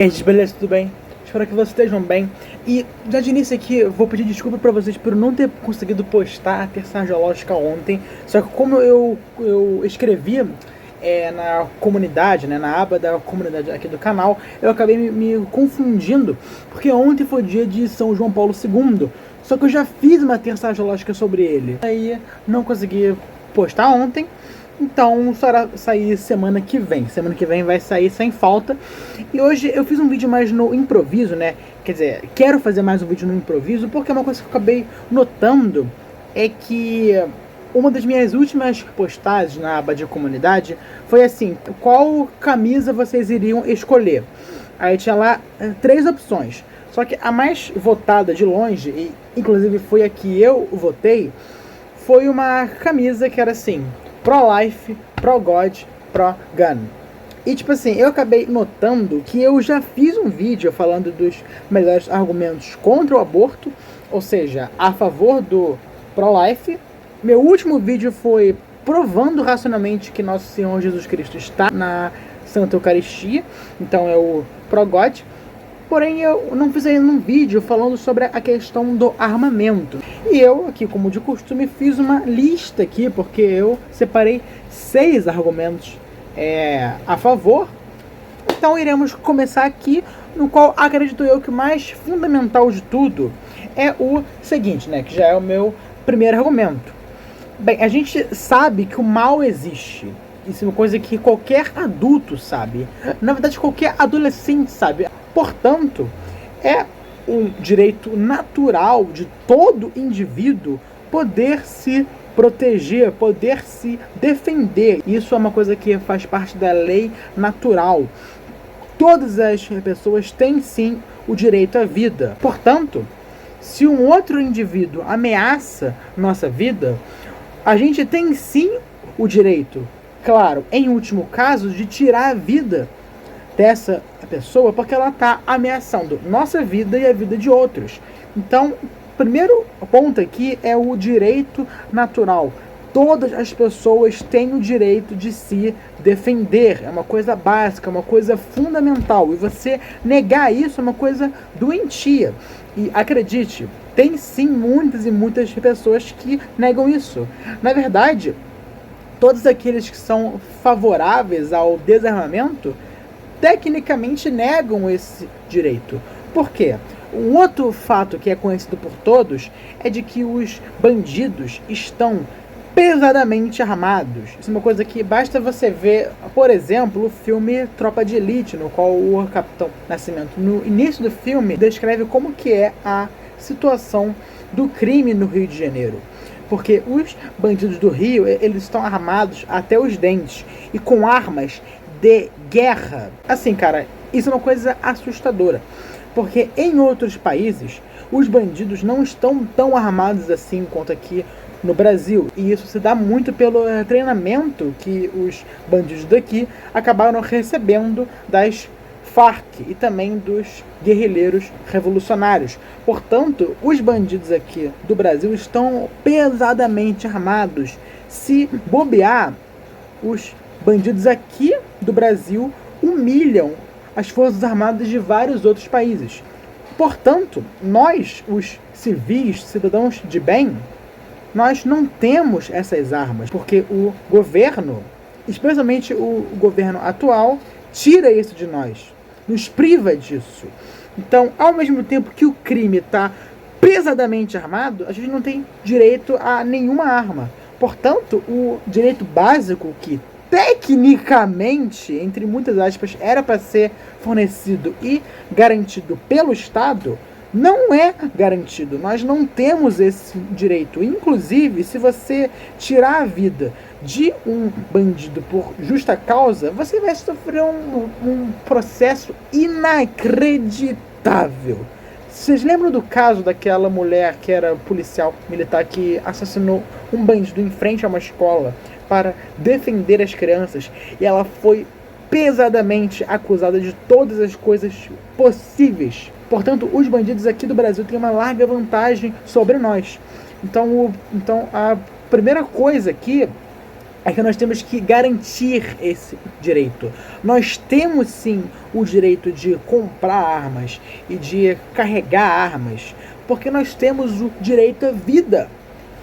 E aí, gente, beleza? Tudo bem? Espero que vocês estejam bem. E já de início aqui, vou pedir desculpa pra vocês por não ter conseguido postar a Terça Geológica ontem. Só que como eu escrevi na comunidade, né, na aba da comunidade aqui do canal, eu acabei me confundindo, porque ontem foi dia de São João Paulo II. Só que eu já fiz uma Terça Geológica sobre ele. Aí não consegui postar ontem. Então só irá sair semana que vem. Semana que vem vai sair sem falta. E hoje eu fiz um vídeo mais no improviso, né? Quer dizer, quero fazer mais um vídeo no improviso, porque uma coisa que eu acabei notando é que uma das minhas últimas postagens na aba de comunidade foi assim: qual camisa vocês iriam escolher? Aí tinha lá 3 opções. Só que a mais votada de longe, e inclusive foi a que eu votei, foi uma camisa que era assim: pro-life, pro-God, pro-gun. E tipo assim, eu acabei notando que eu já fiz um vídeo falando dos melhores argumentos contra o aborto, ou seja, a favor do pro-life. Meu último vídeo foi provando racionalmente que Nosso Senhor Jesus Cristo está na Santa Eucaristia, então é o pro-God. Porém, eu não fiz ainda um vídeo falando sobre a questão do armamento. E eu, aqui como de costume, fiz uma lista aqui, porque eu separei 6 argumentos a favor. Então iremos começar aqui, no qual acredito eu que o mais fundamental de tudo é o seguinte, né, que já é o meu primeiro argumento. Bem, a gente sabe que o mal existe. Isso é uma coisa que qualquer adulto sabe. Na verdade, qualquer adolescente sabe. Portanto, é um direito natural de todo indivíduo poder se proteger, poder se defender. Isso é uma coisa que faz parte da lei natural. Todas as pessoas têm sim o direito à vida. Portanto, se um outro indivíduo ameaça nossa vida, a gente tem sim o direito, claro, em último caso, de tirar a vida dessa pessoa, porque ela está ameaçando nossa vida e a vida de outros. Então, o primeiro ponto aqui é o direito natural. Todas as pessoas têm o direito de se defender. É uma coisa básica, é uma coisa fundamental. E você negar isso é uma coisa doentia. E acredite, tem sim muitas e muitas pessoas que negam isso. Na verdade, todos aqueles que são favoráveis ao desarmamento tecnicamente negam esse direito. Por quê? Um outro fato que é conhecido por todos é de que os bandidos estão pesadamente armados. Isso é uma coisa que basta você ver, por exemplo, o filme Tropa de Elite, no qual o Capitão Nascimento, no início do filme, descreve como que é a situação do crime no Rio de Janeiro. Porque os bandidos do Rio, eles estão armados até os dentes e com armas de guerra. Assim, cara, isso é uma coisa assustadora. Porque em outros países, os bandidos não estão tão armados assim quanto aqui no Brasil. E isso se dá muito pelo treinamento que os bandidos daqui acabaram recebendo das Farc e também dos guerrilheiros revolucionários. Portanto, os bandidos aqui do Brasil estão pesadamente armados. Se bobear, os bandidos aqui do Brasil humilham as forças armadas de vários outros países. Portanto, nós, os civis, cidadãos de bem, nós não temos essas armas, porque o governo, especialmente o governo atual, tira isso de nós, nos priva disso. Então, ao mesmo tempo que o crime está pesadamente armado, a gente não tem direito a nenhuma arma. Portanto, o direito básico que tecnicamente, entre muitas aspas, era para ser fornecido e garantido pelo Estado, não é garantido. Nós não temos esse direito. Inclusive, se você tirar a vida de um bandido por justa causa, você vai sofrer um processo inacreditável. Vocês lembram do caso daquela mulher que era policial militar que assassinou um bandido em frente a uma escola para defender as crianças, e ela foi pesadamente acusada de todas as coisas possíveis? Portanto, os bandidos aqui do Brasil têm uma larga vantagem sobre nós. Então a primeira coisa aqui é que nós temos que garantir esse direito. Nós temos sim o direito de comprar armas e de carregar armas, porque nós temos o direito à vida.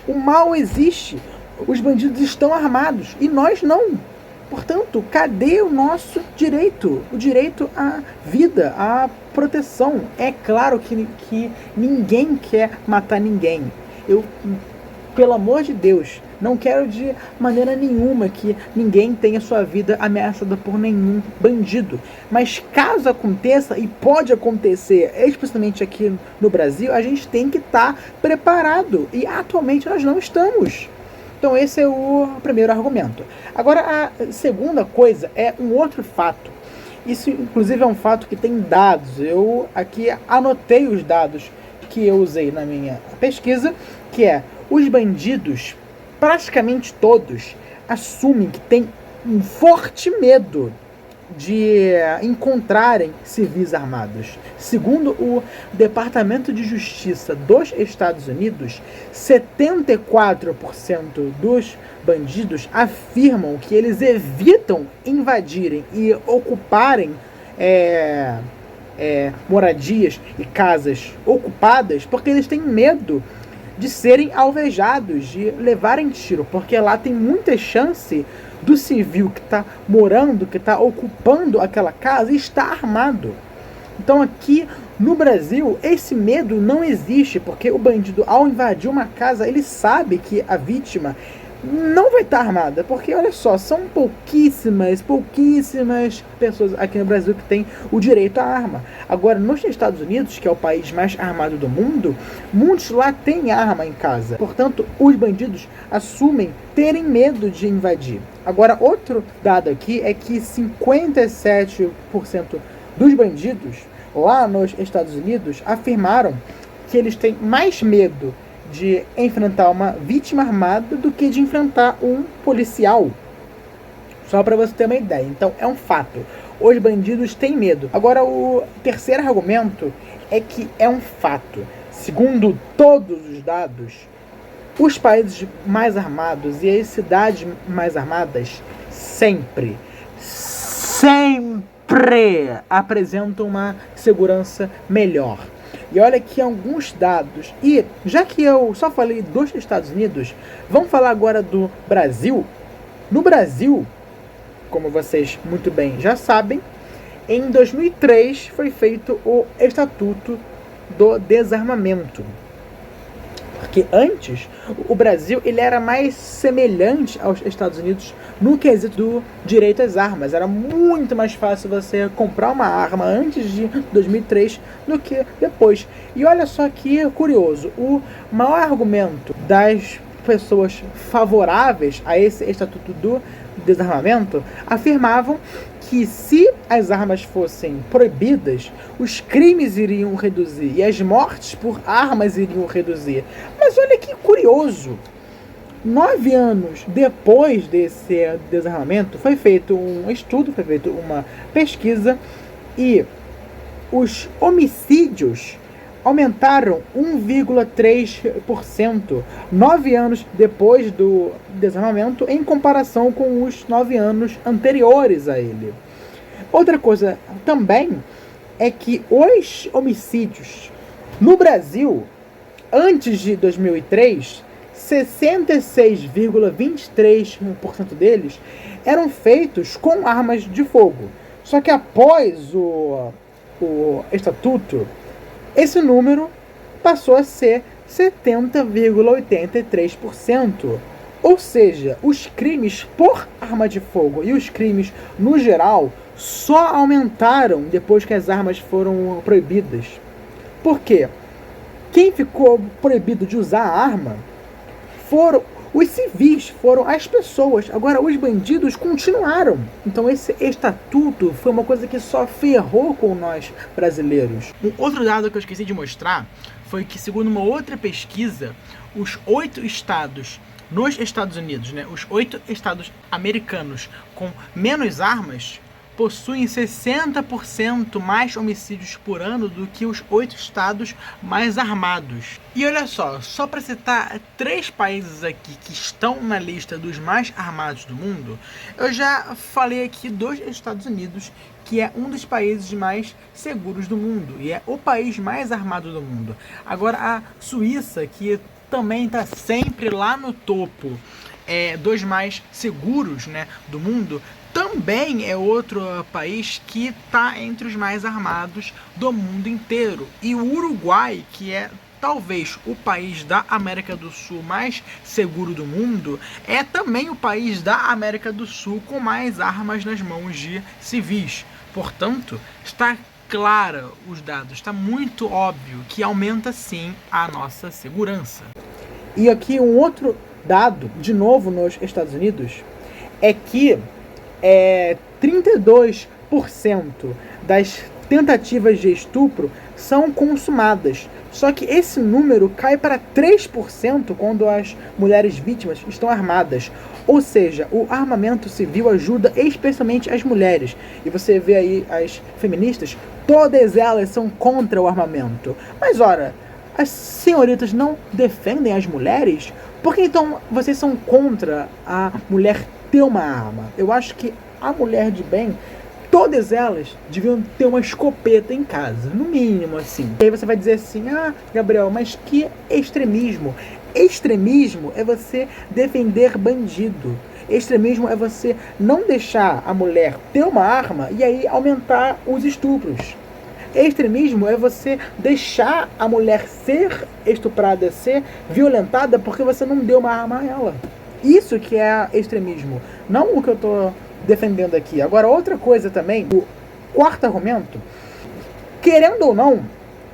O mal existe, os bandidos estão armados e nós não. Portanto, cadê o nosso direito? O direito à vida, à proteção. É claro que ninguém quer matar ninguém. Pelo amor de Deus, não quero de maneira nenhuma que ninguém tenha sua vida ameaçada por nenhum bandido. Mas caso aconteça, e pode acontecer, especialmente aqui no Brasil, a gente tem que estar preparado. E atualmente nós não estamos. Então esse é o primeiro argumento. Agora a segunda coisa é um outro fato. Isso inclusive é um fato que tem dados. Eu aqui anotei os dados que eu usei na minha pesquisa, que é: os bandidos, praticamente todos, assumem que tem um forte medo de encontrarem civis armados. Segundo o Departamento de Justiça dos Estados Unidos, 74% dos bandidos afirmam que eles evitam invadirem e ocuparem moradias e casas ocupadas porque eles têm medo de serem alvejados, de levarem tiro, porque lá tem muita chance do civil que está morando, que está ocupando aquela casa, estar armado. Então aqui no Brasil esse medo não existe, porque o bandido, ao invadir uma casa, ele sabe que a vítima não vai estar armada, porque olha só, são pouquíssimas pessoas aqui no Brasil que têm o direito à arma. Agora, nos Estados Unidos, que é o país mais armado do mundo, muitos lá têm arma em casa. Portanto, os bandidos assumem terem medo de invadir. Agora, outro dado aqui é que 57% dos bandidos lá nos Estados Unidos afirmaram que eles têm mais medo de enfrentar uma vítima armada do que de enfrentar um policial. Só para você ter uma ideia. Então é um fato. Os bandidos têm medo. Agora o terceiro argumento é que é um fato. Segundo todos os dados, os países mais armados e as cidades mais armadas sempre apresentam uma segurança melhor. E olha aqui alguns dados. E já que eu só falei dos Estados Unidos, vamos falar agora do Brasil. No Brasil, como vocês muito bem já sabem, em 2003 foi feito o Estatuto do Desarmamento. Porque antes, o Brasil ele era mais semelhante aos Estados Unidos no quesito do direito às armas. Era muito mais fácil você comprar uma arma antes de 2003 do que depois. E olha só que curioso, o maior argumento das pessoas favoráveis a esse Estatuto do Desarmamento afirmavam que se as armas fossem proibidas, os crimes iriam reduzir e as mortes por armas iriam reduzir. Mas olha que curioso, 9 anos depois desse desarmamento foi feito um estudo, foi feita uma pesquisa e os homicídios aumentaram 1,3% 9 anos depois do desarmamento em comparação com os 9 anos anteriores a ele. Outra coisa também é que os homicídios no Brasil, antes de 2003, 66,23% deles eram feitos com armas de fogo. Só que após o Estatuto, esse número passou a ser 70,83%. Ou seja, os crimes por arma de fogo e os crimes no geral só aumentaram depois que as armas foram proibidas. Por quê? Quem ficou proibido de usar a arma foram os civis, foram as pessoas. Agora, os bandidos continuaram. Então, esse estatuto foi uma coisa que só ferrou com nós brasileiros. Um outro dado que eu esqueci de mostrar foi que, segundo uma outra pesquisa, os 8 estados nos Estados Unidos, os 8 estados americanos com menos armas, possuem 60% mais homicídios por ano do que os 8 estados mais armados. E olha só para citar 3 países aqui que estão na lista dos mais armados do mundo, eu já falei aqui dos Estados Unidos, que é um dos países mais seguros do mundo e é o país mais armado do mundo. Agora a Suíça, que também está sempre lá no topo dos mais seguros, né, do mundo, também é outro país que está entre os mais armados do mundo inteiro. E o Uruguai, que é talvez o país da América do Sul mais seguro do mundo, é também o país da América do Sul com mais armas nas mãos de civis. Portanto, está clara os dados, está muito óbvio que aumenta sim a nossa segurança. E aqui um outro dado, de novo nos Estados Unidos, é que 32% das tentativas de estupro são consumadas. Só que esse número cai para 3% quando as mulheres vítimas estão armadas. Ou seja, o armamento civil ajuda especialmente as mulheres. E você vê aí as feministas, todas elas são contra o armamento. Mas ora, as senhoritas não defendem as mulheres? Por que então vocês são contra a mulher ter uma arma? Eu acho que a mulher de bem, todas elas deviam ter uma escopeta em casa, no mínimo assim. E aí você vai dizer assim, Gabriel, mas que extremismo? Extremismo é você defender bandido. Extremismo é você não deixar a mulher ter uma arma e aí aumentar os estupros. Extremismo é você deixar a mulher ser estuprada, ser violentada porque você não deu uma arma a ela. Isso que é extremismo, não o que eu estou defendendo aqui. Agora, outra coisa também, o quarto argumento, querendo ou não,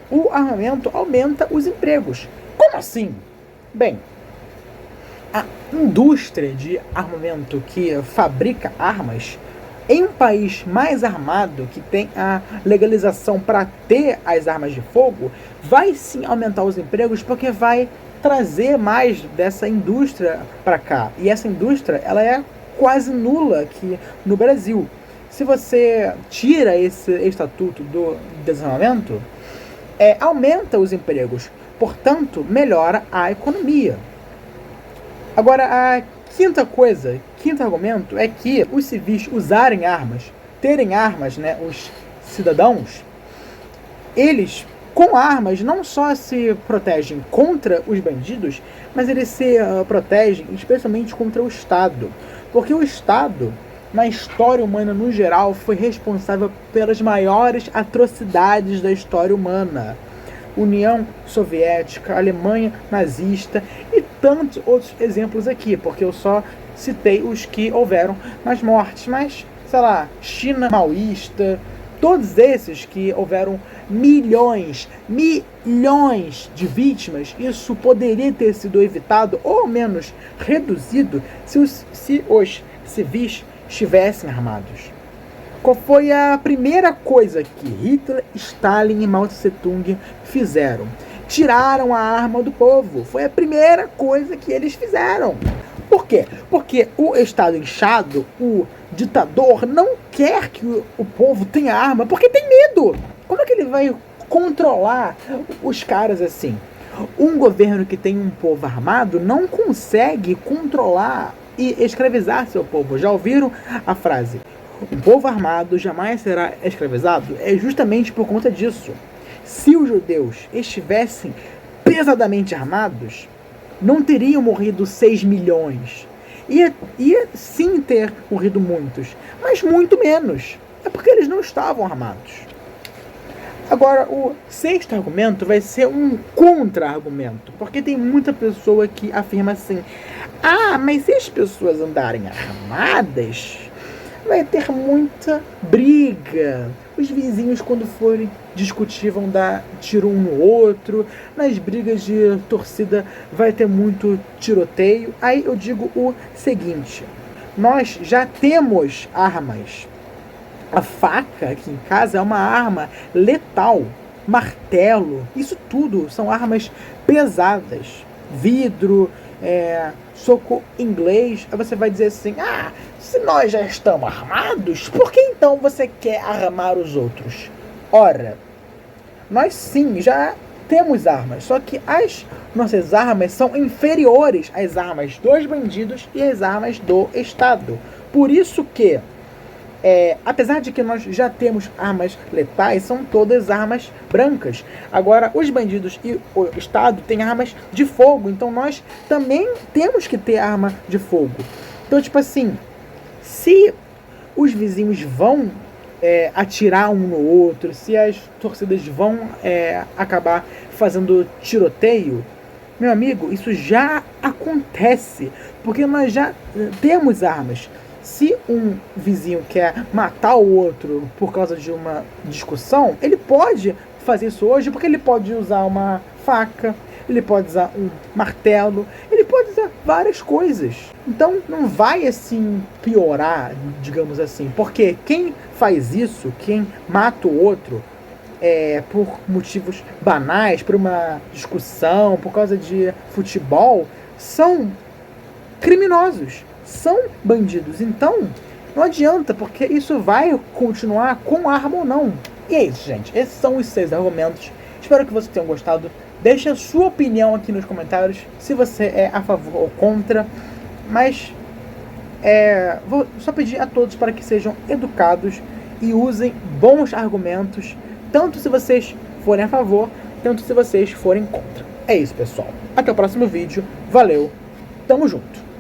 o armamento aumenta os empregos. Como assim? Bem, a indústria de armamento que fabrica armas, em um país mais armado, que tem a legalização para ter as armas de fogo, vai sim aumentar os empregos porque vai trazer mais dessa indústria para cá. E essa indústria, ela é quase nula aqui no Brasil. Se você tira esse estatuto do desarmamento, aumenta os empregos, portanto, melhora a economia. Agora, a quinto argumento é que os civis usarem armas, terem armas, né, os cidadãos, eles com armas não só se protegem contra os bandidos, mas eles se protegem especialmente contra o Estado. Porque o Estado, na história humana no geral, foi responsável pelas maiores atrocidades da história humana. União Soviética, Alemanha nazista e tantos outros exemplos aqui, porque eu só citei os que houveram nas mortes, mas, sei lá, China maoísta, todos esses que houveram milhões de vítimas, isso poderia ter sido evitado ou ao menos reduzido se os civis estivessem armados. Qual foi a primeira coisa que Hitler, Stalin e Mao Tse-tung fizeram? Tiraram a arma do povo. Foi a primeira coisa que eles fizeram. Por quê? Porque o Estado inchado, o ditador, não quer que o povo tenha arma, porque tem medo. Como é que ele vai controlar os caras assim? Um governo que tem um povo armado não consegue controlar e escravizar seu povo. Já ouviram a frase? Um povo armado jamais será escravizado? É justamente por conta disso. Se os judeus estivessem pesadamente armados, não teriam morrido 6 milhões. Ia sim ter morrido muitos, mas muito menos. É porque eles não estavam armados. Agora, o sexto argumento vai ser um contra-argumento, porque tem muita pessoa que afirma assim, mas se as pessoas andarem armadas, vai ter muita briga. Os vizinhos, quando forem discutir, vão dar tiro um no outro. Nas brigas de torcida vai ter muito tiroteio. Aí eu digo o seguinte, nós já temos armas. A faca aqui em casa é uma arma letal. Martelo, isso tudo são armas pesadas. Vidro soco inglês, aí você vai dizer assim, se nós já estamos armados, por que então você quer armar os outros? Ora, nós sim, já temos armas, só que as nossas armas são inferiores às armas dos bandidos e às armas do Estado. Por isso que, apesar de que nós já temos armas letais, são todas armas brancas. Agora, os bandidos e o Estado têm armas de fogo, então nós também temos que ter arma de fogo. Então, tipo assim, se os vizinhos vão atirar um no outro, se as torcidas vão acabar fazendo tiroteio, meu amigo, isso já acontece, porque nós já temos armas. Se um vizinho quer matar o outro por causa de uma discussão, ele pode fazer isso hoje, porque ele pode usar uma faca, ele pode usar um martelo, ele pode usar várias coisas. Então não vai assim piorar, digamos assim, porque quem faz isso, quem mata o outro por motivos banais, por uma discussão, por causa de futebol, são criminosos, são bandidos. Então não adianta, porque isso vai continuar com arma ou não. E é isso, gente. Esses são os 6 argumentos. Espero que vocês tenham gostado. Deixe a sua opinião aqui nos comentários, se você é a favor ou contra. Mas vou só pedir a todos para que sejam educados e usem bons argumentos, tanto se vocês forem a favor, tanto se vocês forem contra. É isso, pessoal. Até o próximo vídeo. Valeu. Tamo junto.